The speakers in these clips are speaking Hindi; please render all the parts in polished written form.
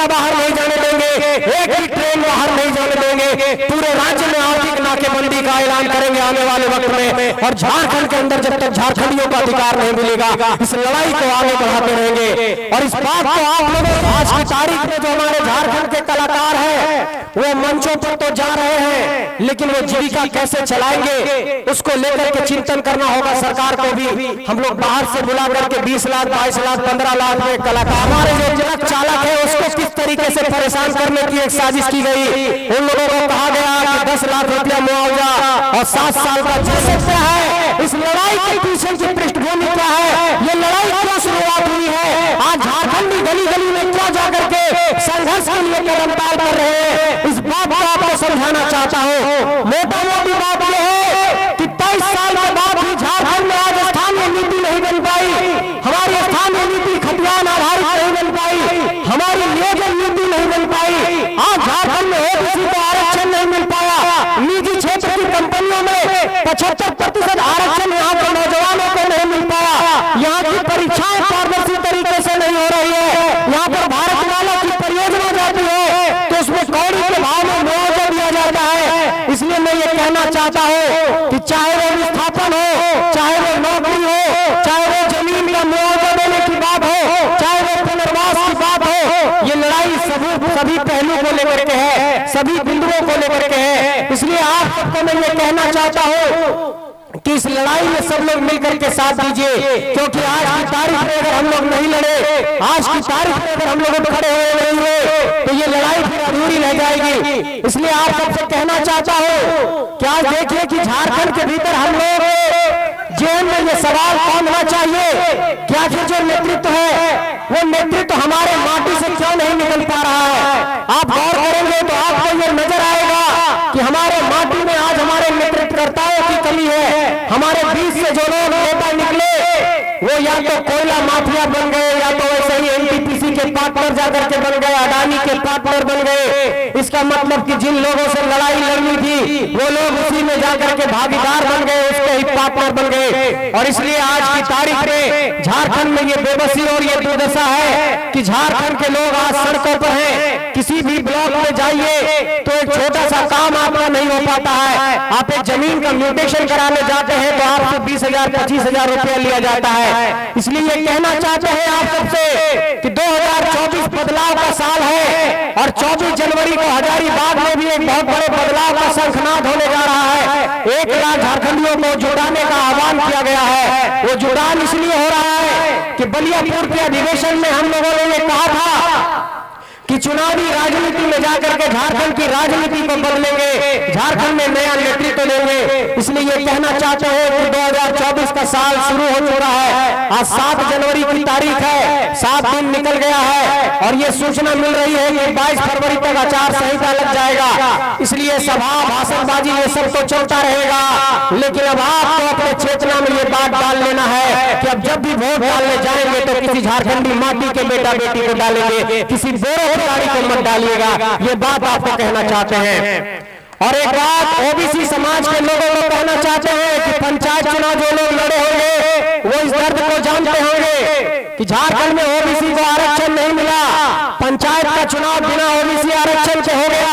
रिक्शा बाहर नहीं जाने देंगे, एक भी ट्रेन बाहर नहीं जाने देंगे। पूरे राज्य में आर्थिक नाकेबंदी का ऐलान करेंगे आने वाले वक्त में। और झारखंड के अंदर जब तक झारखंडियों का अधिकार नहीं मिलेगा, इस लड़ाई को आगे बढ़ाते रहेंगे। और इस बात को आप लोग आज की तारीख में जो हमारे झारखंड के कलाकार हैं वो मंचों पर तो जा रहे हैं, लेकिन वो जीविका कैसे चलाएंगे उसको लेकर के चिंतन करना होगा सरकार को भी। हम लोग बाहर से बुला करके 20 लाख 22 लाख 15 लाख में कलाकार, हमारे जो ट्रक चालक है उसको किस तरीके से परेशान करने की एक साजिश की गई। उन लोगों को कहा गया कि 10 लाख रुपया मुआवजा और 7 साल का जेल से है। इस लड़ाई के पीछे की पृष्ठभूमि क्या है, ये लड़ाई क्यों शुरुआत हुई है, आज झारखंडी गली गली में क्या जाकर के संघर्ष के लिए कदम ताल कर रहे हैं, इस बात को आपको समझाना चाहता हूँ। मोटा मोटी बात यह है कि 23 साल के बाद भी झारखंड में आज स्थानीय नीति नहीं बन पाई, हमारी स्थानीय नीति खतियान आधारित नहीं बन पाई, हमारी नियोजन नीति नहीं बन पाई। आज झारखंड में ओबीसी को आरक्षण नहीं मिल पाया, निजी क्षेत्र की कंपनियों में 75% आरक्षण यहाँ के नौजवानों को नहीं मिल पाया, यहाँ की परीक्षाएं पारदर्शी तरीके से नहीं हो रही है, यहाँ पर भारत माला की परियोजना जाती है तो उसमें कौड़ी के भाव में मुआवजा दिया जाता है। इसलिए मैं ये कहना चाहता हूँ कि चाहे वो विस्थापन हो, चाहे वो नौकरी हो, चाहे वो जमीन का मुआवजा देने की बात हो, चाहे वो पुनर्वास की बात हो, ये लड़ाई सभी पहलू को लेकर के है, सभी बिंदुओं को लेकर के है। इसलिए आप सबको मैं ये कहना चाहता हूँ कि इस लड़ाई में सब लोग मिलकर के साथ दीजिए, क्योंकि आज की तारीख में अगर हम लोग नहीं लड़े, आज की तारीख में अगर हम लोग खड़े हुए नहीं हुए तो ये लड़ाई फिर अधूरी रह जाएगी। इसलिए आप सबसे कहना चाहता हूँ कि आज देखिए कि झारखंड के भीतर हम लोग जेल में ये सवाल कौन होना चाहिए कि आखिर जो नेतृत्व है वो नेतृत्व हमारे माटी से क्यों नहीं निकल पा रहा है। आप गौर करेंगे तो आपको ये नजर आएगा कि हमारे माटी में आज हमारे नेतृत्वकर्ताओं की कमी है। हमारे बीच से जो लोग नेता निकले वो या तो कोयला माफिया बन गए, या तो वैसे ही एनटीपीसी के पार्टनर जाकर के बन गए, अडानी के पार्टनर बन गए। इसका मतलब कि जिन लोगों से लड़ाई लड़नी थी वो लोग उसी में जाकर के भागीदार बन गए, उसके ही पार्टनर बन गए। और इसलिए आज की तारीख में झारखंड में ये बेबसी और ये दुर्दशा है कि झारखंड के लोग आज सड़कों पर हैं। किसी भी ब्लॉक में जाइए तो एक छोटा सा काम आपका नहीं हो पाता है, आप एक जमीन का म्यूटेशन कराने जाते हैं तो आपसे 20,000 25,000 रुपया लिया जाता है। इसलिए ये कहना चाहते हैं आप सबसे कि 2024 बदलाव का साल है और 24 जनवरी को हजारीबाग में भी एक बहुत बड़े बदलाव का शंखनाद होने जा रहा है। 1 लाख झारखंडियों को जुटाने का आह्वान किया गया है। वो जुटान इसलिए हो रहा है कि बलियापुर के अधिवेशन में हम लोगों ने ये कहा था कि चुनावी राजनीति में जाकर के झारखंड की राजनीति को बदलेंगे, झारखंड में नया नेतृत्व देंगे। इसलिए ये कहना चाहते हैं कि 2024 का साल शुरू हो चुका है। आज 7 जनवरी की तारीख है, 7 दिन निकल गया है और ये सूचना मिल रही है कि 22 फरवरी तक आचार संहिता लग जाएगा। इसलिए सभा भाषणबाजी ये सब तो चलता रहेगा, लेकिन अब आपको अपने चेतना में ये बात डाल लेना है कि अब जब भी वोट डालने जाएंगे तो किसी झारखंडी माटी के बेटा बेटी को डालेंगे, किसी बोरो गाड़ी को मत डालिएगा। ये बात आपको कहना चाहते हैं। और एक बात ओबीसी समाज के लोगों को कहना चाहते हैं कि पंचायत चुनाव जो लोग लड़े होंगे वो इस दर्द को जानते होंगे कि झारखंड में ओबीसी को आरक्षण नहीं मिला, पंचायत का चुनाव बिना ओबीसी आरक्षण के हो गया।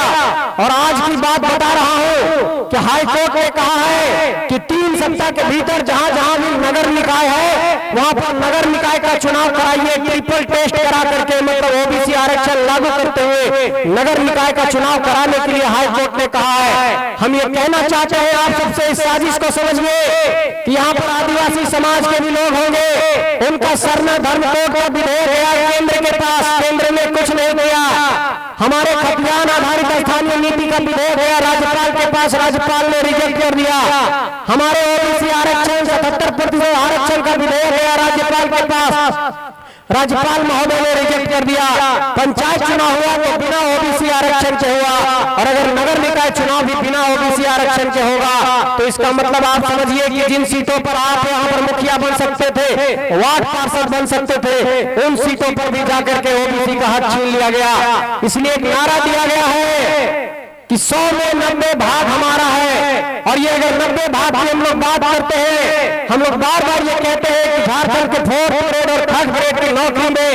और आज की बात बता रहा हूं कि हाईकोर्ट ने कहा है कि 3 सप्ताह के भीतर जहां जहां भी नगर निकाय है वहां पर नगर निकाय का चुनाव कराइए, ट्रिपल टेस्ट करा करके, मतलब ओबीसी आरक्षण लागू करते हुए नगर निकाय का चुनाव कराने के लिए हाईकोर्ट ने कहा है। हम ये कहना चाहते हैं आप सबसे इस साजिश को समझिए कि यहाँ पर आदिवासी समाज के भी लोग होंगे, उनका सरना धर्म कोड का विधेयक गया केंद्र के पास, केंद्र ने कुछ नहीं दिया। हमारे खतियान आधारित स्थानीय नीति का विधेयक गया राज्यपाल के पास, राज्यपाल ने रिजेक्ट कर दिया। हमारे ओबीसी आरक्षण 77% आरक्षण का विधेयक गया राज्यपाल के पास, राज्यपाल महोदय ने रिजेक्ट कर दिया। पंचायत चुनाव हुआ तो बिना ओबीसी आरक्षण के हुआ, और अगर नगर निकाय चुनाव भी बिना ओबीसी आरक्षण के होगा तो इसका मतलब आप समझिए कि जिन सीटों पर आप यहाँ पर मुखिया बन सकते थे, वार्ड पार्षद बन सकते थे, उन सीटों पर भी जाकर के ओबीसी का हक छीन लिया गया। इसलिए एक नारा दिया गया है कि 100 में 90 भाग हमारा है। और ये अगर 90 भाग की हम लोग बात करते हैं, हम लोग बार बार ये कहते हैं कि झारखंड के 4th ग्रेड और 3rd ग्रेड की नौकरी में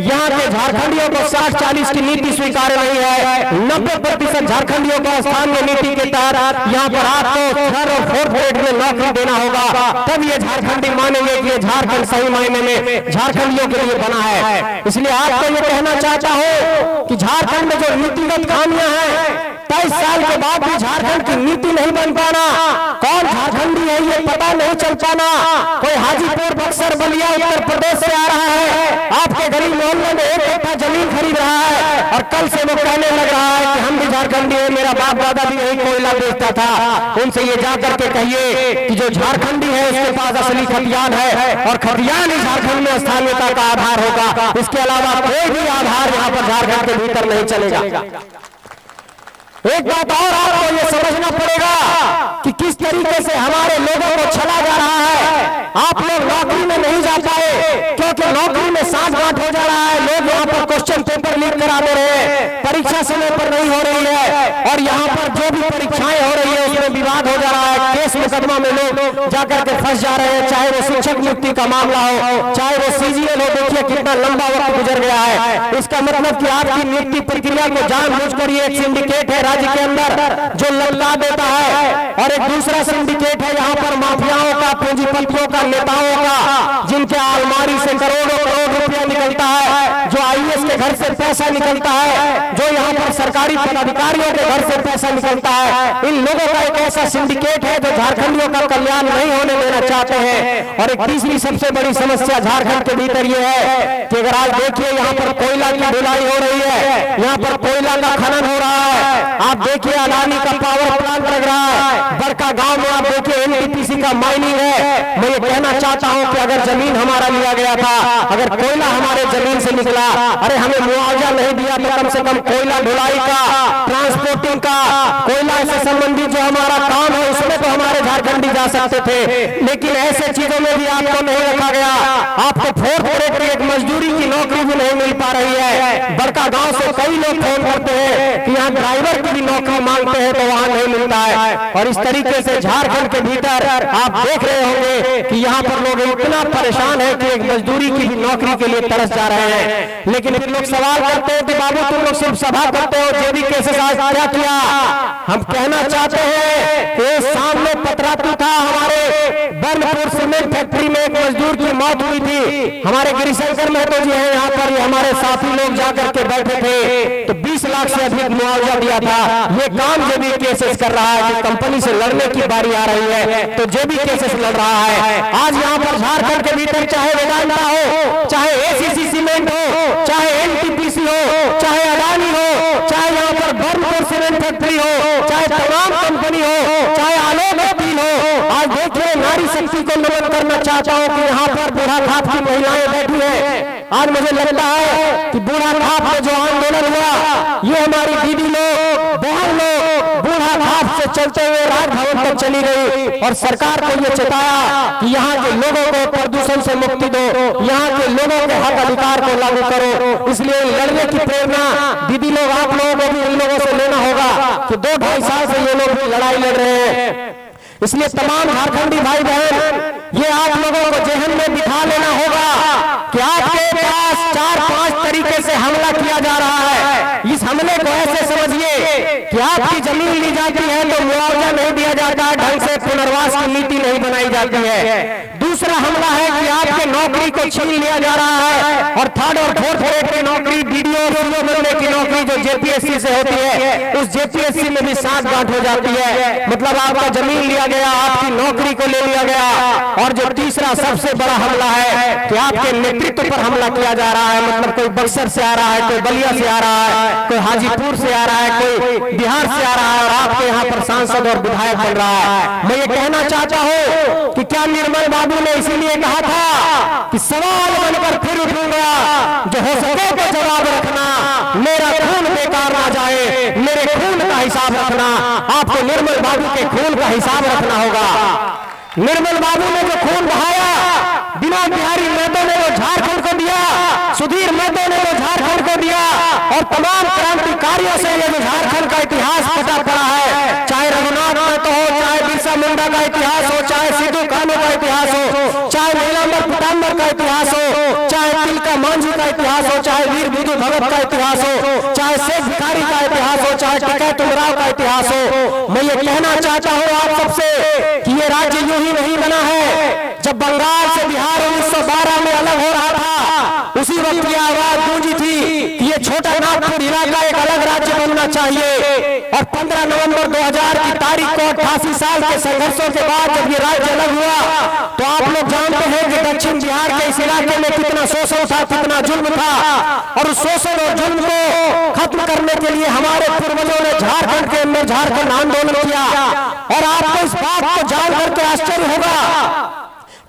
यहाँ के झारखंडियों को 60-40 की नीति स्वीकार नहीं है। 90% झारखंडियों को स्थानीय नीति के तहत यहाँ पर आपको 3rd और 4th ग्रेड में नौकरी देना होगा, तब ये झारखंडी मानेंगे कि ये झारखंड सही मायने में झारखंडियों के लिए बना है। इसलिए आपको ये कहना चाहता हूँ कि झारखंड में जो नीतिगत खामियां हैं, 23 साल के बाद भी झारखंड की नीति नहीं बन पाना, कौन झारखंडी है ये पता नहीं चल पाना, कोई हाजीपुर, बक्सर, बलिया उत्तर प्रदेश से आ रहा है, आपके गरीब मोहल्ले में एक कट्ठा जमीन खरीद रहा है और कल से वो कहने लग रहा है कि हम भी झारखंडी है, मेरा बाप दादा भी यही कोयला बेचता था। उनसे ये जाकर के कहिए कि जो झारखंडी है उसके पास असली खतियान है और खतियान ही झारखंड में स्थानीयता का आधार होगा। इसके अलावा कोई भी आधार यहाँ पर झारखंड के भीतर नहीं चलेगा। एक बात और आपको ये समझना पड़ेगा कि किस तरीके से हमारे लोगों को छला जा रहा है। आप लोग नौकरी में नहीं जा पाए क्योंकि नौकरी में सांठ-गांठ हो जा रहा है। लोग यहाँ पर क्वेश्चन पेपर लीक करा दे रहे हैं, परीक्षा समय पर नहीं हो रही है और यहाँ पर जो भी परीक्षाएं हो रही है उसमें विवाद हो जा रहा है। केस मुकदमा में लोग जाकर के फंस जा रहे हैं, चाहे वो शिक्षक नियुक्ति का मामला हो, चाहे वो सीजीएल हो। देखिए कितना लंबा वक्त गुजर गया है। इसका मतलब कि आपकी नियुक्ति प्रक्रिया को जानबूझकर ये एक सिंडिकेट है राज्य के अंदर जो लटका देता है, और एक दूसरा सिंडिकेट है यहाँ पर माफियाओं का, पूंजीपतियों का, नेताओं का, जिनके अलमारी से करोड़ों करोड़ रुपया निकलता है, जो आईएएस के घर से पैसा निकलता है, जो यहाँ पर सरकारी पदाधिकारियों के घर से पैसा निकलता है। इन लोगों का एक ऐसा सिंडिकेट है जो झारखंडियों का कल्याण नहीं होने देना चाहते हैं। और एक तीसरी सबसे बड़ी समस्या झारखंड के भीतर ये है कि अगर आज देखिए यहाँ पर कोयला की ढुलाई हो रही है, यहाँ पर कोयला का खनन हो रहा है। आप देखिए अडानी का पावर प्लांट लग रहा है, बड़का गांव में आप देखिए एनटीपीसी का माइनिंग है। मैं ये कहना चाहता हूं कि अगर जमीन हमारा लिया गया था, अगर कोयला हमारे जमीन से निकला, अरे हमें मुआवजा नहीं दिया तो कम से कम कोयला ढुलाई का, ट्रांसपोर्टिंग का, कोयला से संबंधित जो हमारा काम है उसमें तो हमारे झारखंडी जा सकते थे। लेकिन ऐसे चीजों में भी आपको नहीं रखा गया। आपको 4th ग्रेड की एक मजदूरी की नौकरी भी नहीं मिल पा रही है। बड़का गांव से कई लोग फोन करते हैं कि यहाँ ड्राइवर की भी नौकरी मांगते हैं तो वहां नहीं मिलता है। और इस तरीके से झारखंड के भीतर आप देख रहे होंगे कि यहाँ पर लोग इतना परेशान है कि एक मजदूरी की भी नौकरी के लिए तरस जा रहे हैं। लेकिन फिर लोग सवाल करते हैं कि बाबू तुम लोग सिर्फ सभा करते हो, जेबी केसेस आज क्या किया? हम कहना चाहते हैं कि सामने पतरातू था, हमारे बर्नपुर सीमेंट फैक्ट्री में एक मजदूर की मौत हुई थी। हमारे गिरिशंकर महतो जी हैं यहाँ पर, हमारे साथी लोग जाकर के बैठे थे तो 20 लाख से अधिक मुआवजा दिया था। ये काम जेबी केसेस कर रहा है कि कंपनी से लड़ने की बारी आ रही है तो जेबी केसेस लड़ रहा है। आज यहाँ पर झारखंड के भीतर चाहे वेदांता हो, चाहे एसीसी सीमेंट हो, चाहे एनटीपीसी हो, चाहे अडानी हो, चाहे यहाँ पर बर्नपुर सीमेंट फैक्ट्री हो, चाहे तमाम कंपनी हो, चाहे आलोक स्टील हो। आज देखिए नारी शक्ति को नमन करना चाहता हूँ कि यहाँ पर बूढ़ाघाट की महिलाएं बैठी है। आज मुझे लगता है कि बूढ़ाघाट में जो आंदोलन हुआ ये हमारी दीदी लोग, बहन लोग बूढ़ाघाट से चलते हुए राजभवन तक चली गई और सरकार को ये चेताया कि यहाँ के लोगों को प्रदूषण से मुक्ति दो, यहाँ के लोगों के हक अधिकार को लागू करो। इसलिए लड़ने की प्रेरणा दीदी लोग आप लोगों को भी इन लोगों से लेना होगा कि 2-2.5 साल से ये लोग भी लड़ाई लड़ रहे हैं। इसलिए तमाम झारखंडी भाई बहन ये आप लोगों को जहन में बिठा लेना होगा कि आपके पास 4-5 तरीके से हमला किया जा रहा है। इस हमले को ऐसे समझिए कि आपकी जमीन ली जाती है तो मुआवजा नहीं दिया जाता है, ढंग से पुनर्वास की नीति नहीं बनाई जाती है। दूसरा हमला है कि आपके नौकरी को छीन लिया जा रहा है और 3rd और 4th ग्रेड की नौकरी, डीडीओ बनने की नौकरी जो जेपीएससी से होती है उस जेपीएससी में भी सांठ-गांठ हो जाती है। मतलब आपका जमीन लिया गया, आपकी नौकरी को ले लिया गया। और जो तीसरा सबसे बड़ा हमला है कि आपके नेतृत्व पर हमला किया जा रहा है। मतलब कोई बक्सर से आ रहा है, कोई बलिया से आ रहा है, कोई हाजीपुर से आ रहा है, कोई बिहार से आ रहा है और आपके यहाँ पर सांसद और विधायक बन रहा है। मैं ये कहना चाहता हूँ कि क्या निर्मल बाबू ने इसीलिए कहा था कि सवाल बनकर फिर उठूंगा, जो हो सके तो जवाब रखना, मेरा खून बेकार ना जाए, मेरे खून का हिसाब रखना। आपको निर्मल बाबू के खून का हिसाब रखना होगा। निर्मल बाबू ने जो खून बहाया विनोद बिहारी महतो ने वो झारखंड को दिया, सुधीर महतो ने वो झारखंड को दिया, और तमाम क्रांतिकारियों से ये जो झारखंड का इतिहास पता पड़ा है, चाहे रघुनाथ महतो हो, चाहे बिरसा मुंडा का इतिहास हो, चाहे सिद्धू कान्हू का इतिहास हो, चाहे नीलांबर पीताम्बर का इतिहास हो, चाहे तिलका मांझी का इतिहास हो, चाहे वीर बुद्धू भगत का इतिहास हो, चाहे शेख भिखारी का इतिहास हो, चाहे टिकैत उमराव का इतिहास हो। मैं ये कहना चाहता हूँ आप सबसे कि ये राज्य यूं ही नहीं बना है। जब बंगाल से बिहार 1912 में अलग हो रहा था, उसी वक्त ये आवाज गूंजी थी कि ये छोटा नागपुर इलाका एक अलग राज्य बनना चाहिए। और 15 नवंबर 2000 की तारीख को 88 साल के संघर्षों के बाद जब ये राज्य अलग हुआ, तो आप लोग जानते हैं कि दक्षिण बिहार के इस इलाके में कितना शोषण था, कितना जुल्म था, और उस शोषण और जुल्म को खत्म करने के लिए हमारे पूर्वजों ने झारखंड के अंदर झारखंड आंदोलन किया। और आपको इस बात को जानकर के आश्चर्य होगा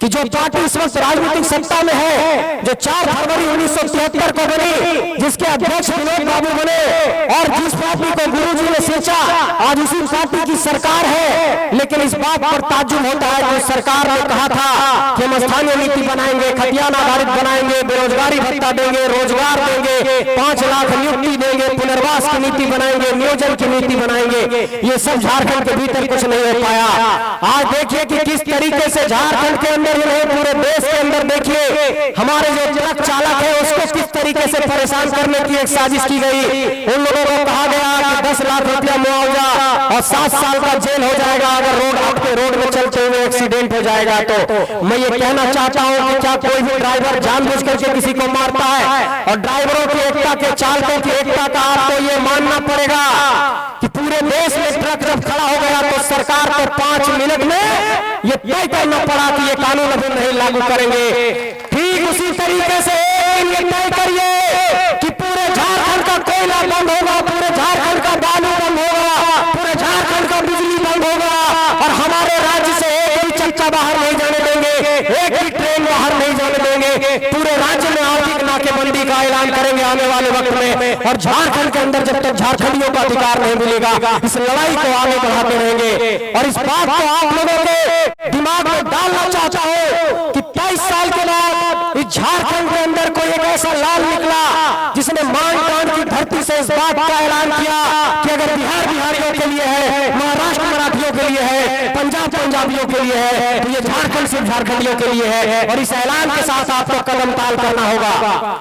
कि जो पार्टी इस वक्त राजनीतिक सत्ता में है, जो 4 फरवरी 1973 को बनी, जिसके अध्यक्ष विनोद बाबू बने, और जिस पार्टी को गुरुजी ने सींचा, आज उसी पार्टी की सरकार है। लेकिन इस बात पर ताज्जुब होता है कि सरकार ने कहा था कि हम स्थानीय नीति बनाएंगे, खतियान आधारित बनाएंगे, बेरोजगारी भत्ता देंगे, रोजगार देंगे, 5 लाख नियुक्ति देंगे, पुनर्वास की नीति बनाएंगे, नियोजन की नीति बनाएंगे। ये सब झारखंड के भीतर कुछ नहीं हो पाया। आज देखिए कि किस तरीके से झारखंड के अंदर नहीं, पूरे देश के अंदर देखिए हमारे जो ट्रक चालक है उसको किस तरीके से परेशान करने की एक साजिश की गई। उन लोगों को कहा गया कि 10 लाख रुपया मुआवजा और 7 साल का जेल हो जाएगा अगर आपके रोड में चलते हुए एक्सीडेंट हो जाएगा। तो मैं ये कहना चाहता हूँ कि क्या कोई भी ड्राइवर जानबूझ करके किसी को मारता है? और ड्राइवरों की एकता के, चालकों की एकता का आपको ये मानना पड़ेगा कि पूरे देश में ट्रक जब खड़ा हो गया तो सरकार को 5 मिनट में ये तय करना पड़ा कि ये कानून अभी नहीं लागू करेंगे। ठीक उसी तरीके से ये तय करिए कि पूरे झारखंड का कोयला बंद होगा, पूरे झारखंड का बालू बंद होगा, पूरे झारखंड का बिजली बंद होगा, और हमारे राज्य से एक भी चक्का बाहर नहीं जाने देंगे, एक भी ट्रेन बाहर नहीं जाने देंगे। पूरे राज्य में आर्थिक नाकेबंदी का ऐलान करेंगे आने वाले वक्त में। और झारखंड के अंदर जब तक झारखंडियों का अधिकार नहीं मिलेगा, इस लड़ाई को आगे बढ़ाते रहेंगे। और इस बात को आप लोगों के दिमाग में डालना चाहता हूं कि 23 साल के बाद इस झारखंड के अंदर कोई एक ऐसा लाल निकला जिसने मानकांड की धरती से इस बात का ऐलान किया कि अगर बिहार बिहारियों के लिए है, महाराष्ट्र मराठियों के लिए है, पंजाब पंजाबियों के लिए है, तो ये झारखंड सिर्फ झारखंडियों के लिए है। और इस ऐलान के साथ आपको कदम ताल करना होगा।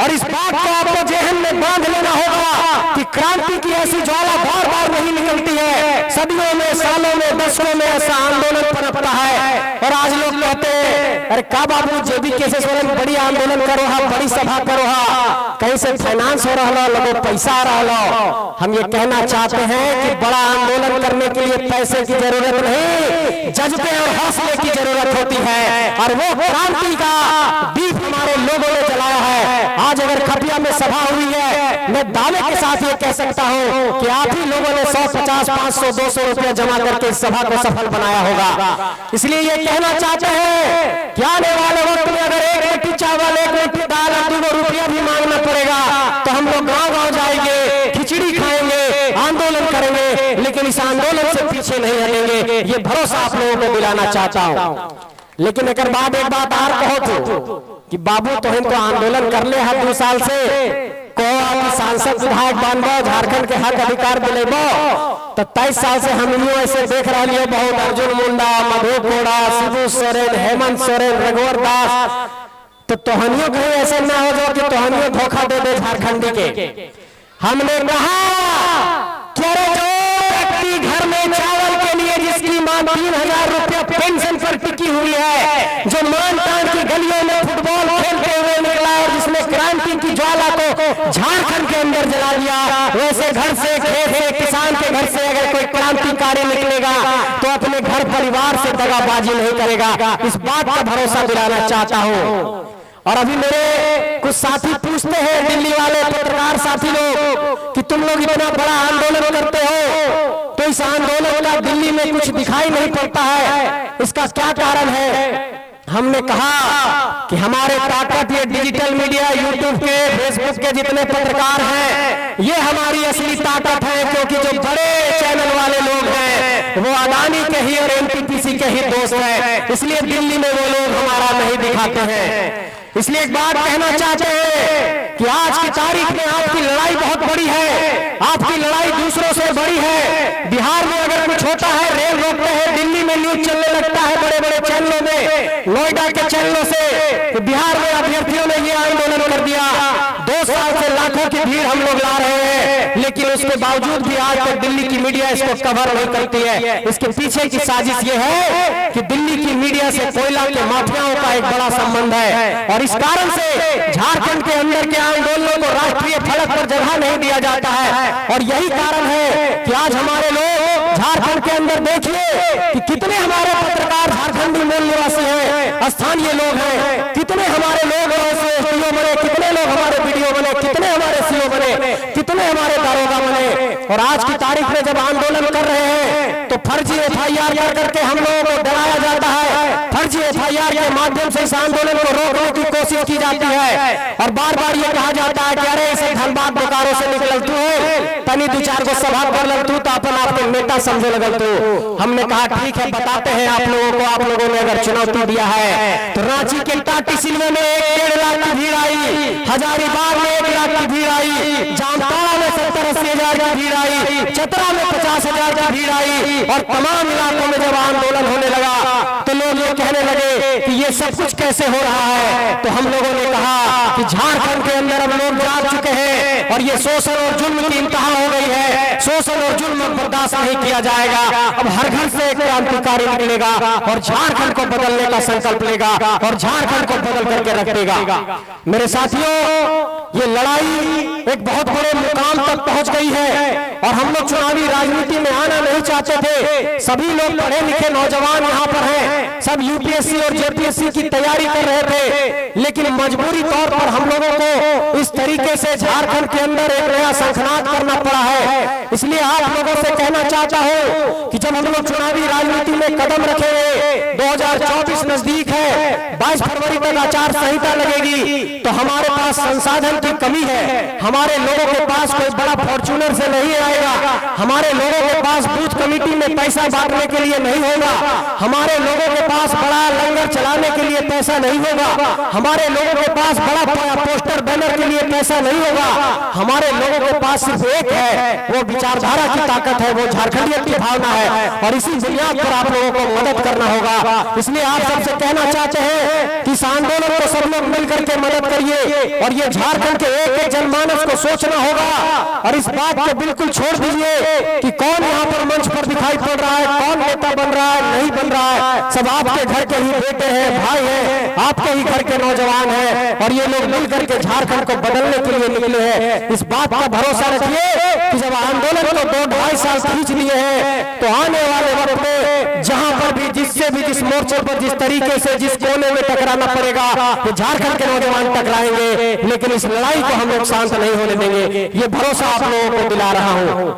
और इस बात को आपको जेहन में बांध लेना होगा कि क्रांति की ऐसी ज्वाला बार बार नहीं निकलती है। सदियों में, सालों में, दशकों में ऐसा आंदोलन पनपता है। और आज लोग कहते हैं अरे का बाबू जेबी केसेस वाले बड़ी आंदोलन करो हा, बड़ी सभा करो हा, कहीं से फाइनेंस हो रहा लोगों पैसा आ रहा। हम ये कहना चाहते हैं कि बड़ा आंदोलन करने के लिए पैसे की जरूरत नहीं, जज्बे और हौसले की जरूरत होती है। और वो क्रांति का दीप हमारे लोगों ने जलाया है। आज अगर खपिया में सभा हुई है, मैं दावे के साथ ये कह सकता हूँ कि आप ही लोगों ने 100, 50, 500, 200 रुपया जमा करके इस सभा को सफल बनाया होगा। इसलिए ये कहना चाहते हैं कि आने वाले वक्त में अगर 1 रोटी चावल, 1 रोटी दाल, 2 रुपया भी मांगना पड़ेगा तो हम लोग गाँव-गाँव जाएंगे, खिचड़ी खाएंगे, आंदोलन करेंगे, लेकिन इस आंदोलन से पीछे नहीं हटेंगे। ये भरोसा आप लोगों को दिलाना चाहता हूँ। लेकिन एक बाद एक बात और कहो तो कि बाबू तो हम तो आंदोलन कर ले 2 साल से, को आप सांसद विधायक बनबो, झारखंड के हक अधिकार दिलेबो, तो 23 साल से हम यूं ऐसे देख रहे हैं बहुत अर्जुन मुंडा, मधु कोड़ा, शिबू सोरेन, हेमंत सोरेन, रघुवर दास, तो तोहनियों कहीं ऐसे ना हो जाओ कि तोहनियों धोखा दे दे झारखंडी के। हमने कहा कि अरे जो व्यक्ति घर में चावल के लिए जिसकी मां 3000 रुपया पेंशन पर टिकी हुई है, जो मानतान की गलियों में फुटबॉल खेलते हुए निकला और जिसने क्रांति की ज्वाला को झारखंड के अंदर जला दिया, वैसे घर से, खेत से, किसान के घर से अगर कोई क्रांतिकारी निकलेगा तो अपने घर परिवार से दगाबाजी नहीं करेगा। इस बात का भरोसा दिलाना चाहता हूँ। और अभी मेरे कुछ साथी पूछते हैं, दिल्ली वाले पत्रकार साथी लोग, कि तुम लोग इतना बड़ा आंदोलन करते हो तो इस आंदोलन का दिल्ली में कुछ दिखाई नहीं पड़ता है, इसका क्या कारण है? हमने कहा कि हमारे ताकत ये डिजिटल मीडिया, यूट्यूब के, फेसबुक के जितने पत्रकार हैं, ये हमारी असली ताकत है। क्योंकि जो बड़े चैनल वाले लोग हैं वो अदानी के ही और एनटीपीसी के ही दोस्त है, इसलिए दिल्ली में वो लोग हमारा नहीं दिखाते हैं। इसलिए एक बात कहना चाहते हैं कि आज की तारीख में आपकी लड़ाई बहुत बड़ी है, आपकी लड़ाई दूसरों से बड़ी है। बिहार में अगर कुछ होता है रेल रोकते हैं, दिल्ली में न्यूज चलने लगता है बड़े बड़े चैनलों में, नोएडा के चैनलों से कि बिहार में अभ्यर्थियों ने ये आंदोलन कर दिया। 2 साल से लाखों की भीड़ हम लोग ला रहे हैं, लेकिन उसके बावजूद भी आज तक दिल्ली की मीडिया इसको कवर नहीं करती है। इसके पीछे की साजिश ये है कि दिल्ली की मीडिया से कोयला के माफियाओं का एक बड़ा संबंध है, और इस कारण से झारखंड के अंदर के आंदोलनों को राष्ट्रीय फलक पर जगह नहीं दिया जाता है। और यही कारण है कि आज हमारे लोग झारखंड के अंदर देखिए कि कितने हमारे पत्रकार झारखंडी मूल निवासी हैं, स्थानीय लोग हैं, कितने हमारे लोग एसडीओ बने, कितने लोग हमारे बीडीओ बने, कितने हमारे सीओ बने, कितने हमारे दारोगा बने। और आज की तारीख में जब आंदोलन कर रहे हैं तो फर्जी एफआईआर कर करके हम लोगों को डराया जाता है, फर्जी एफआईआर के माध्यम से इस आंदोलन को रोकने की कोशिश की जाती है, और बार बार ये कहा जाता है कि अरे इसे धनबाद बोकारो से निकल तू है, तनी 2-4 को सभा कर लग तू तो अपन आपको नेता समझे लगल तू। हमने कहा ठीक है, बताते हैं आप लोगों को, आप लोगों ने अगर चुनौती दिया है तो रांची के टाटी सिलवे में 1.5 लाख की भीड़ आई, हजारीबाग में 1 लाख की भीड़ आई, जामताड़ा में 70-80 हजार की भीड़ आई, चतरा में 50 हजार की भीड़ आई, और तमाम इलाकों में जब आंदोलन होने लगा तो लोग ये कहने लगे कि ये सब कुछ कैसे हो रहा है। तो हम लोगों ने कहा कि झारखंड के अंदर अब लोग जाग चुके हैं और ये शोषण और जुल्म की इंतहा हो गई है, शोषण और जुल्म बर्दाश्त नहीं किया जाएगा। अब हर घर से एक क्रांतिकारी निकलेगा और झारखंड को बदलने का संकल्प लेगा और झारखंड को बदल करके रखेगा। मेरे साथियों, ये लड़ाई एक बहुत बड़े मुकाम तक पहुंच गई है और हम लोग चुनावी राजनीति में आना नहीं चाहते थे। सभी लोग पढ़े लिखे नौजवान यहाँ पर हैं, सब यूपीएससी और जेपीएससी की तैयारी कर रहे थे, लेकिन मजबूरी तौर पर हम लोगों को इस तरीके से झारखंड के अंदर एक नया शंखनाद करना पड़ा है। इसलिए आप लोगों से कहना चाहता हूँ कि जब हम लोग चुनावी राजनीति में कदम रखेंगे, 2024 नजदीक है, 22 फरवरी तक आचार संहिता लगेगी, तो हमारे पास संसाधन की कमी है। हमारे लोगों के पास कोई बड़ा फॉर्च्यूनर से नहीं आएगा, हमारे लोगों के पास बूथ कमेटी में पैसा बांटने के लिए नहीं होगा, हमारे लोगों के पास बड़ा लंगर चलाने के लिए पैसा नहीं होगा, हमारे लोगों के पास बड़ा पोस्टर बैनर के लिए पैसा नहीं होगा। हमारे लोगों के पास सिर्फ एक है, वो विचारधारा की ताकत है, वो झारखंडियत की भावना है, और इसी बुनियाद पर आप लोगों को मदद करना होगा। इसलिए आप सबसे कहना चाहते हैं कि इस आंदोलन को सब लोग मिलकर के मदद करिए, और ये झारखंड के एक जनमानस को सोचना होगा, और इस बात को बिल्कुल छोड़ दीजिए कि कौन यहाँ पर मंच पर दिखाई पड़ रहा है, कौन नेता बन रहा है, नहीं बन रहा है। सब आपके घर के ही बेटे हैं, भाई हैं, आपके ही घर के नौजवान हैं, और ये लोग मिलकर के झारखंड को बदलने के लिए निकले हैं। इस बात का भरोसा रखिए कि जब आंदोलन को 2-2.5 साल खींच लिए हैं, तो आने वाले वक्त में जहां पर भी जिससे भी जिस मोर्चे पर जिस तरीके से जिस कोने में टकराना पड़ेगा, तो झारखंड के नौजवान टकराएंगे, लेकिन इस लड़ाई को हम लोग शांत नहीं होने देंगे। ये भरोसा आप लोगों को दिला रहा हूं।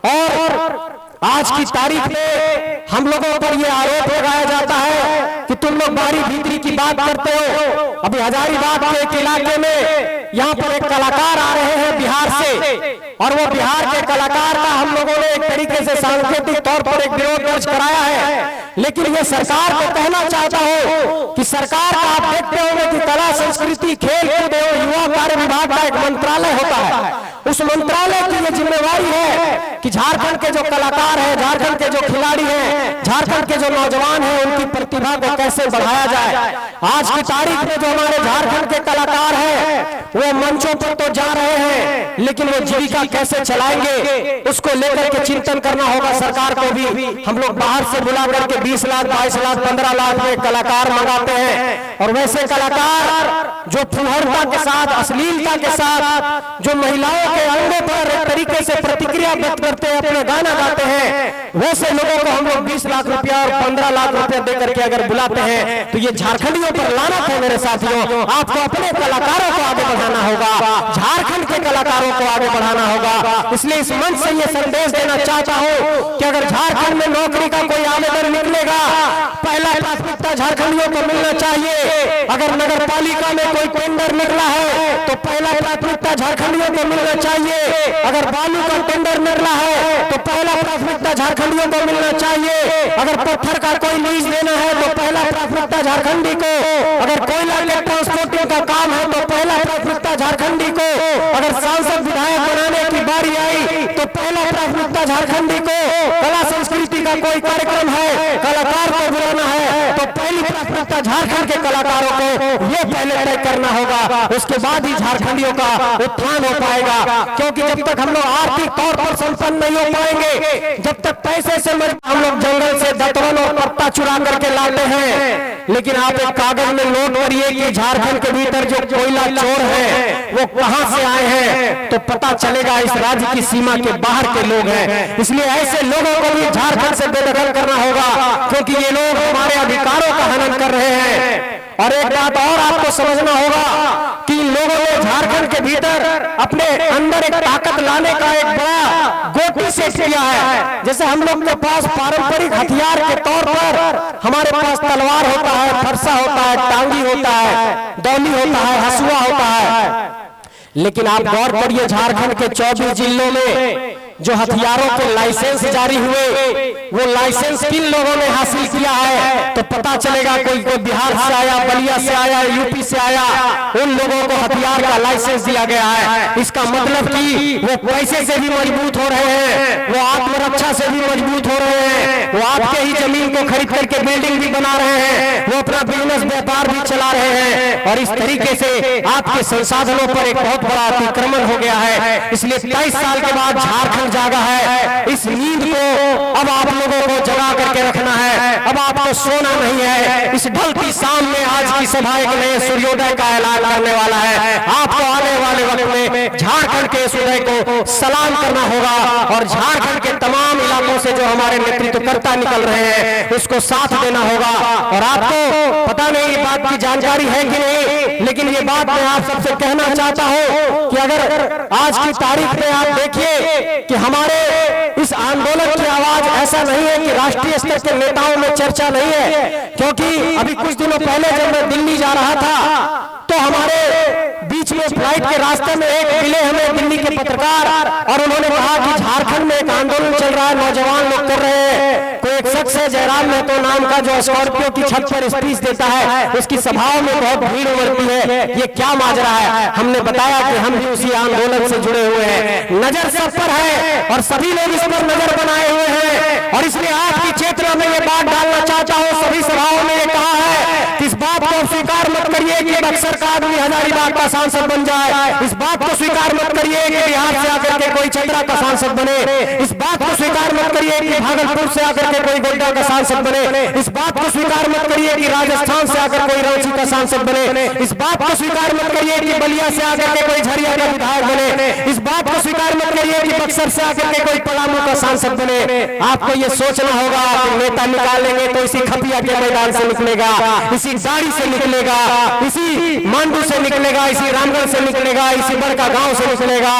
और आज की तारीख में हम लोगों पर यह आरोप लगाया जाता है कि तुम लोग बाहरी भीतरी की बात करते हो। अभी हजारीबाग के एक इलाके में यहाँ पर एक कलाकार आ रहे हैं बिहार से, और वो बिहार के कलाकार का हम लोगों ने एक तरीके से सांकेतिक तौर पर एक विरोध दर्ज कराया है। लेकिन ये सरकार को कहना चाहता हूँ कि सरकार का आप देखते होंगे कि कला संस्कृति खेल कूद एवं युवा कार्य विभाग का एक मंत्रालय होता है। उस मंत्रालय की ये जिम्मेवारी है कि झारखंड के जो कलाकार हैं, झारखंड के जो खिलाड़ी हैं, झारखंड के जो नौजवान हैं, उनकी प्रतिभा को कैसे बढ़ाया जाए। आज की तारीख में जो हमारे झारखंड के कलाकार हैं वो मंचों पर तो जा रहे हैं, लेकिन वो जीविका कैसे चलाएंगे उसको लेकर के चिंतन करना होगा सरकार को भी। हम लोग बाहर से बुला करके 20 लाख 22 लाख 15 लाख में कलाकार मंगाते हैं, और वैसे कलाकार जो फुहरता के साथ, अश्लीलता के साथ, जो महिलाओं के अंगों पर एक तरीके से प्रतिक्रिया व्यक्त करते हैं, अपने गाना गाते हैं, वैसे लोगों को हम लोग 20 लाख रुपया और 15 लाख रुपया देकर के अगर बुलाते हैं तो ये झारखंडियों पर लानत है। मेरे साथियों, आपको अपने कलाकारों को आगे बढ़ाना होगा, झारखंड के कलाकारों को आगे बढ़ाना होगा। इसलिए इस मंच से ये संदेश देना चाहता हूँ कि अगर झारखंड में नौकरी का कोई आवेदन निकलेगा, पहला प्राथमिकता झारखंडियों को मिलना चाहिए। अगर नगर पालिका में कोई टेंडर निकला है तो पहला प्राथमिकता झारखंडियों को मिलना चाहिए। अगर बालू का टेंडर निकला है तो पहला प्राथमिकता झारखंडियों को मिलना चाहिए। अगर पत्थर का कोई लीज देना है तो पहला प्राथमिकता झारखंडी को। अगर कोयला के ट्रांसपोर्टिंग का काम है तो पहला प्राथमिकता झारखंडी को। अगर सांसद विधायक बनाने की बारी आई तो पहला प्राथमिकता झारखंडी को। कला संस्कृति का कोई कार्यक्रम है, कलाकार को बुलाना है तो पहली प्राथमिकता झारखंड के कलाकारों को ये पहले तय करना होगा। उसके बाद ही झारखंडियों का उत्थान हो पाएगा। क्योंकि जब तक हम लोग आर्थिक तौर पर संपन्न नहीं हो पाएंगे, जब तक पैसे से हम लोग जंगल से दतवन और पत्ता चुरा करके लाते हैं, लेकिन आप एक कागज में नोट करिए कि झारखंड के भीतर जो कोयला चोर है वो कहां से आए हैं, तो पता चलेगा इस राज्य की सीमा के बाहर के लोग हैं। इसलिए ऐसे लोगों को भी झारखंड से बेदखल करना होगा, क्योंकि ये लोग हमारे अधिकारों का हनन कर रहे हैं। और एक बात और आपको समझना होगा कि लोगों ने झारखंड के भीतर अपने अंदर एक ताकत लाने का एक बड़ा गोटी से किया है। जैसे हम लोग के पास पारंपरिक हथियार के तौर पर हमारे पास तलवार होता है, फरसा होता है, टांगी होता है, दौली होता है, हसुआ होता है, लेकिन आप गौर करिए झारखंड के 24 जिलों में जो हथियारों के लाइसेंस जारी हुए वो लाइसेंस किन लोगों ने हासिल किया है, तो पता चलेगा कोई बिहार से आया, बलिया से आया, यूपी से आया, उन लोगों को हथियार का लाइसेंस दिया गया है। इसका मतलब कि वो पैसे से भी मजबूत हो रहे हैं, वो आत्मरक्षा से भी मजबूत हो रहे हैं, वो आपके ही जमीन को खरीद करके बिल्डिंग भी बना रहे हैं, वो अपना बिजनेस व्यापार भी चला रहे हैं। और इस तरीके से आपके संसाधनों पर एक बहुत बड़ा अतिक्रमण हो गया है। इसलिए 23 साल के बाद झारखंड जागा है। इस नींद को अब आप लोगों को जगा करके रखना है, अब आपको सोना नहीं है। इस ढलती शाम में आज की सभा एक नए सूर्योदय का ऐलान करने वाला है। आपको आने वाले वक्त में झारखंड के सूर्य को सलाम करना होगा और झारखंड के तमाम इलाकों से जो हमारे नेतृत्वकर्ता निकल रहे हैं उसको साथ देना होगा। और आपको पता नहीं ये बात की जानकारी है कि नहीं, लेकिन ये बात मैं आप सबसे कहना चाहता हूं कि अगर आज की तारीख में आप देखिए कि हमारे इस आंदोलन की आवाज ऐसा नहीं है कि राष्ट्रीय स्तर के नेताओं में चर्चा नहीं है, क्योंकि अभी कुछ दिनों पहले जब मैं दिल्ली जा रहा था तो हमारे बीच में फ्लाइट के रास्ते में एक मिले हमें दिल्ली के पत्रकार, और उन्होंने कहा कि झारखंड में एक आंदोलन चल रहा है, नौजवान लोग कर रहे हैं। कोई एक शख्स है जयराम महतो नाम का जो स्कॉर्पियो की छत पर स्पीच देता है, उसकी सभाओं में बहुत भीड़ उमड़ती है, ये क्या माजरा है। हमने बताया कि हम भी उसी आंदोलन से जुड़े हुए हैं, नजर सब पर है और सभी लोग इस पर नजर बनाए हुए हैं। और इसलिए आपकी चेतना में ये बात डालना चाहता हूँ, सभी सभाओं में ये कहा है कि इस बात को स्वीकार मत करिए कि बक्सर का आदमी हजारीबाग का सांसद बन जाए, इस बात को स्वीकार मत करिए कि बिहार से आकर के कोई चतरा का सांसद बने, इस बात को स्वीकार मत करिए कि भागलपुर से आकर के कोई गोड्डा का सांसद बने, इस बात को स्वीकार मत करिए कि राजस्थान से आकर कोई रांची का सांसद बने, इस बात को स्वीकार मत करिए कि बलिया से आकर के कोई झरिया का विधायक बने, इस बात को स्वीकार मत करिए कि बक्सर से आकर के कोई पलामू का सांसद बने। आपको ये सोचना होगा कि नेता निकालेंगे तो इसी खपिया के मैदान से निकलेगा, इसी दाढ़ी से निकलेगा, इसी मांडू से निकलेगा, इसी रामगढ़ से निकलेगा, इसी बड़का गांव से निकलेगा।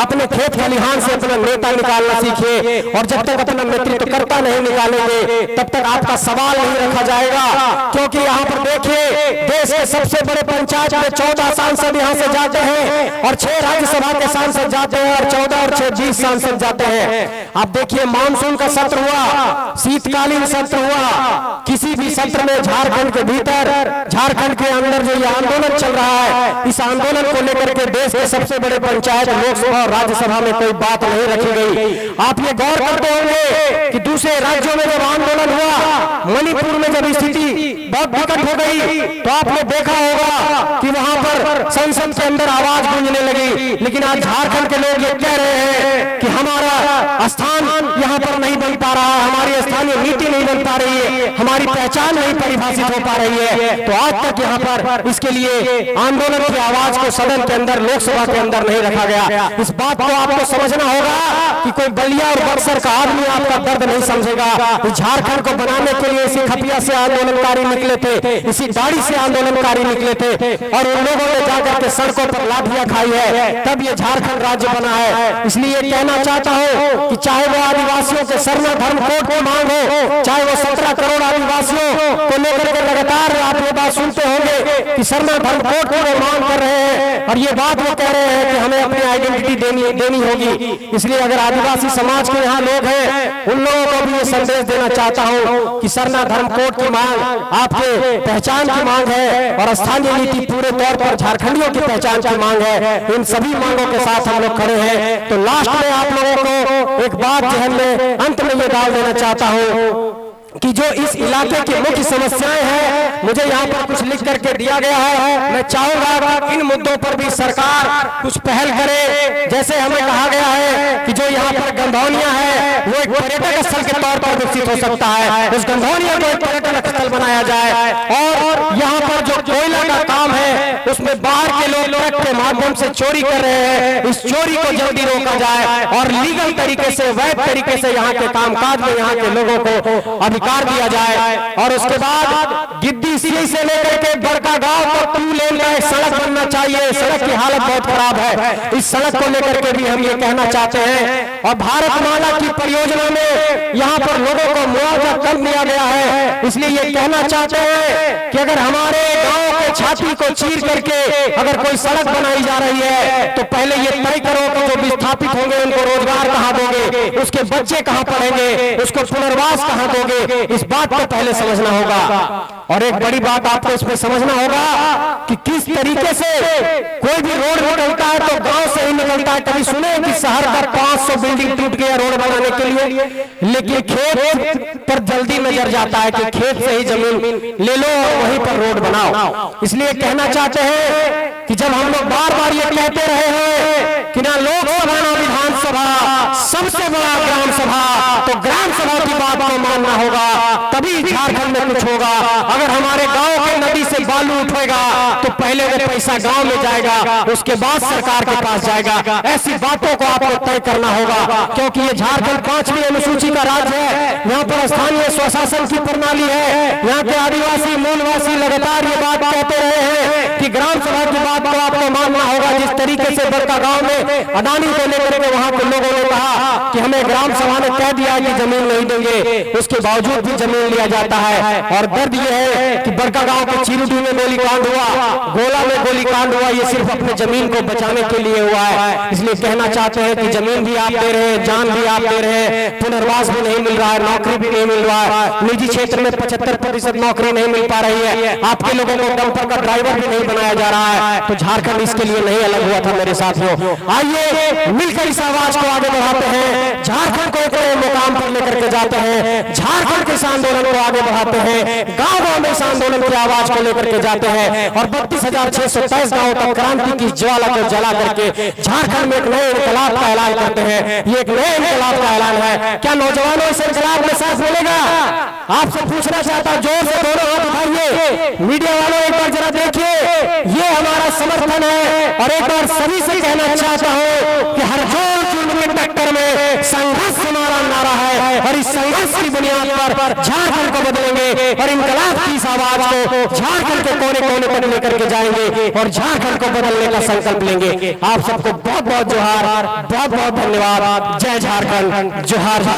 अपने खेत खलिहान से अपना नेता निकालना सीखिए, और जब तक अपना नेतृत्वकर्ता नहीं निकालेंगे तब तक आपका सवाल नहीं रखा जाएगा। क्योंकि यहाँ पर देखिए देश के सबसे बड़े पंचायत में 14 सांसद यहाँ से जाते हैं और 6 राज्यसभा के सांसद जाते हैं और 14 और 6 20 सांसद जाते हैं। आप देखिए मानसून का सत्र हुआ, शीतकालीन सत्र हुआ, किसी भी सत्र में झारखंड के भीतर, झारखंड के अंदर जो ये आंदोलन चल रहा है, इस आंदोलन को लेकर के देश के सबसे बड़े पंचायत, लोकसभा और राज्यसभा में कोई बात नहीं रखी गई। आप ये गौर करते होंगे कि दूसरे राज्यों में जब आंदोलन हुआ, मणिपुर में जब स्थिति बहुत विकट हो गई तो आपने देखा होगा कि वहां पर संसद के अंदर आवाज गूंजने लगी। लेकिन आज झारखंड के लोग ये कह रहे हैं कि हमारा स्थान यहाँ पर नहीं बन पा रहा है, हमारी स्थानीय नीति नहीं बन पा रही है, हमारी पहचान नहीं परिभाषित हो पा रही है। तो आज तक यहाँ पर इसके लिए आंदोलन की आवाज को सदन के अंदर, लोकसभा के अंदर नहीं रखा गया। इस बात को आपको समझना होगा कि कोई बलिया और बक्सर का आदमी आपका दर्द नहीं समझेगा। झारखंड को बनाने के लिए इसी खपिया से आंदोलनकारी निकले थे, इसी दाढ़ी से आंदोलनकारी निकले थे, और उन लोगों ने जाकर के सड़कों पर लाठियां खाई है, तब ये झारखंड राज्य बना है। इसलिए कहना चाहता हूँ कि चाहे वो आदिवासियों के सरना धर्म कोड की मांग को, चाहे वो 17 करोड़ आदिवासियों को लेकर के लगातार आप ये बात सुनते होंगे कि सरना धर्म कोड की वो मांग कर रहे हैं और ये बात वो कह रहे हैं कि हमें अपनी आइडेंटिटी देनी होगी। इसलिए अगर आदिवासी समाज के यहाँ लोग हैं, उन लोगों को भी ये संदेश देना चाहता हूँ कि सरना धर्म कोड की मांग आपके पहचान की मांग है और स्थानीय नीति पूरे तौर पर झारखंडियों की पहचान की मांग है। इन सभी मांगों के साथ हम लोग खड़े हैं। तो लास्ट में आप लोगों को एक बात जहन में अंत में ये डाल देना चाहता हूँ कि जो इस इलाके की मुख्य समस्याएं हैं, मुझे यहाँ पर कुछ लिख करके दिया गया है। मैं चाहूंगा कि इन मुद्दों पर भी सरकार कुछ पहल करे। जैसे हमें कहा गया है कि जो यहाँ पर गंधौनिया है वो एक पर्यटक स्थल के तौर पर विकसित हो सकता है, उस गंधौनिया को एक पर्यटक स्थल बनाया जाए और यहाँ पर जो कोयला का काम है उसमें बाहर के लोग ट्रक के माध्यम से चोरी कर रहे हैं, इस चोरी को जल्दी रोका जाए और लीगल तरीके से, वैध तरीके से यहाँ के कामकाज में यहाँ के लोगों को अधिकार दिया जाए। और उसके बाद गिद्दी सीई से लेकर के बड़का गांव तक 2 लेन का एक सड़क बनना चाहिए। सड़क की हालत बहुत खराब है, इस सड़क को लेकर के भी हम ये कहना चाहते हैं। और भारतमाला की परियोजना में यहाँ पर लोगों को मुआवजा कम दिया गया है, इसलिए ये कहना चाहते हैं कि अगर हमारे गांव के छाती को चीर करके अगर कोई सड़क बनाई जा रही है तो पहले ये तय करो कि जो विस्थापित होंगे उनको रोजगार कहां दोगे, उसके बच्चे कहां पढ़ेंगे, उसको पुनर्वास कहां दोगे, इस बात को पहले समझना होगा। और एक बड़ी बात आपको इसमें समझना होगा कि किस तरीके से कोई भी रोड निकलता है तो गांव से ही निकलता है। कभी सुने कि शहर का 500 बिल्डिंग टूट गया रोड बनाने के लिए, लेकिन खेत पर जल्दी नजर जाता है कि खेत से ही जमीन ले लो और वहीं पर रोड बनाओ। इसलिए कहना चाहते हैं कि जब हम लोग बार बार ये कहते रहे हैं कि ना लोकसभा ना विधानसभा, सबसे बड़ा ग्राम सभा, तो ग्राम सभा की बात को मानना होगा, तभी झारखंड में कुछ होगा। अगर हमारे गांव के नदी से बालू उठेगा तो पहले वो पैसा गांव में जाएगा, उसके बाद सरकार के पास जाएगा। ऐसी बातों को आपको तय करना होगा, क्योंकि ये झारखंड 5वीं अनुसूची का राज्य है। यहाँ पर स्थानीय स्वशासन की प्रणाली है। यहाँ के आदिवासी मूलवासी लगातार ये बात कहते रहे हैं कि ग्राम सभा की बात को आपको मानना होगा। जिस तरीके से बड़का गांव में अडानी को लेकर के वहां के लोगों ने कहा कि हमें ग्राम सभा ने कह दिया कि जमीन नहीं देंगे, उसके बावजूद भी जमीन लिया जाता है। और दर्द यह है कि बड़का गांव के चिरुडी में गोलीकांड हुआ, गोला में गोलीकांड हुआ, ये सिर्फ अपने जमीन को बचाने के लिए हुआ है। इसलिए कहना चाहते हैं कि जमीन भी आप दे रहे हैं, जान भी आप दे रहे हैं, पुनर्वास भी नहीं मिल रहा है, नौकरी भी नहीं मिल रहा है, निजी क्षेत्र में 75% नौकरी नहीं मिल पा रही है, आपके लोगों को डंपर का ड्राइवर भी नहीं बनाया जा रहा है। तो झारखंड इसके लिए नहीं अलग हुआ था मेरे साथियों। आइए मिलकर इस आवाज को आगे बढ़ाते हैं, झारखंड को एक नए मुकाम पर लेकर के जाते हैं, झारखंड के इस आंदोलन को आगे बढ़ाते हैं, गांव गांव में इस आंदोलन की आवाज को लेकर के जाते हैं और 32,623 गांवों तक क्रांति की ज्वाला को जला करके झारखंड में एक नए इनकलाब का ऐलान करते हैं। ये एक नए इनकलाब का ऐलान है। क्या नौजवानों इस इनकलाब में साथ मिलेगा? आपसे पूछना चाहता हूं, जोर से दोनों हाथ उठाइए। मीडिया वालों एक बार जरा देखिए, ये हमारा समर्थन है। और एक बार सभी से कहना चाहता हूं कि हर जोर जुल्म के टक्कर में संघर्ष हमारा नारा है और इस संघर्ष की बुनियाद पर झारखंड को बदलेंगे और इनकलाब की इस आवाज को झारखंड के कोने कोने पर लेकर के जाएंगे और झारखंड को बदलने का संकल्प लेंगे। आप सबको बहुत बहुत जोहार, बहुत बहुत धन्यवाद। जय झारखंड, जोहार।